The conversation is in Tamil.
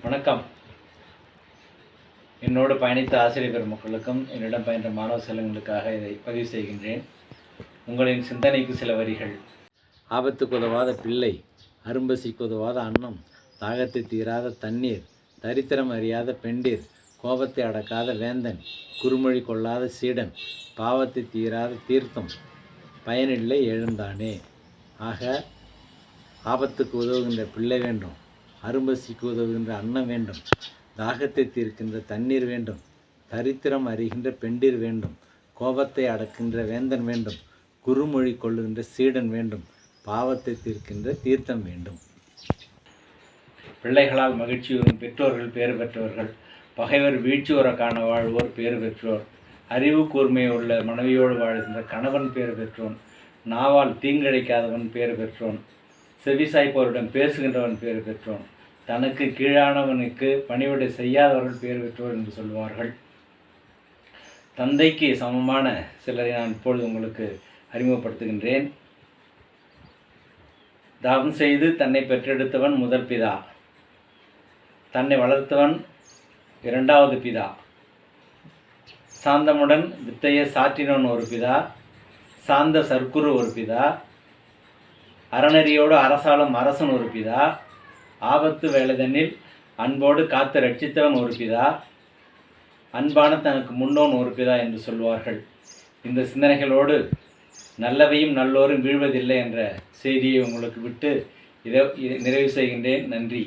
வணக்கம். என்னோடு பயணித்த ஆசிரியர் பெருமக்களுக்கும் என்னிடம் பயின்ற மாணவ செல்வங்களுக்காக இதை பதிவு செய்கின்றேன். உங்களின் சிந்தனைக்கு சில வரிகள். ஆபத்துக்கு உதவாத பிள்ளை, அரும்பசிக்கு உதவாத அன்னம், தாகத்தை தீராத தண்ணீர், தரித்திரம் அறியாத பெண்டிர், கோபத்தை அடக்காத வேந்தன், குறுமொழி கொள்ளாத சீடன், பாவத்தை தீராத தீர்த்தம், பயனில்லை எழுந்தானே. ஆக ஆபத்துக்கு உதவுகின்ற பிள்ளை வேண்டும், அரும்பசிக்கு உதவுகின்ற அன்னம் வேண்டும், தாகத்தை தீர்க்கின்ற தண்ணீர் வேண்டும், தரித்திரம் அறிகின்ற பெண்டிர் வேண்டும், கோபத்தை அடக்கின்ற வேந்தன் வேண்டும், குறுமொழி கொள்ளுகின்ற சீடன் வேண்டும், பாவத்தை தீர்க்கின்ற தீர்த்தம் வேண்டும். பிள்ளைகளால் மகிழ்ச்சியுறும் பெற்றோர்கள் பேறு பெற்றவர்கள். பகைவர் வீழ்ச்சியுற காண வாழ்வோர் பேறு பெற்றோர். அறிவு கூர்மை உள்ள மனைவியோடு வாழ்கின்ற கணவன் பேறு பெற்றோன். நாவால் தீங்கிழைக்காதவன் பேறு பெற்றோன். செவிசாய்ப்பவருடன் பேசுகின்றவன் பேறு பெற்றோன். தனக்கு கீழானவனுக்கு பணிவிடை செய்யாதவர்கள் பேறு பெற்றோர் என்று சொல்வார்கள். தந்தைக்கு சமமான சிலரை நான் இப்பொழுது உங்களுக்கு அறிமுகப்படுத்துகின்றேன். தவம் செய்து தன்னை பெற்றெடுத்தவன் முதல் பிதா, தன்னை வளர்த்தவன் இரண்டாவது பிதா, சாந்தமுடன் வித்தையை சாற்றினவன் ஒரு பிதா, சாந்த சர்க்குரு ஒரு பிதா, அறநெறியோடு அரசாளும் அரசன் ஒரு பிதா, ஆபத்து வேலைதனில் அன்போடு காத்து ரட்சித்தவன் ஒரு பிதா, அன்பான தனக்கு முன்னோன் ஒரு பிதா என்று சொல்வார்கள். இந்த சிந்தனைகளோடு நல்லவையும் நல்லோரும் வீழ்வதில்லை என்ற செய்தியை உங்களுக்கு விட்டு இதை நிறைவு செய்கின்றேன். நன்றி.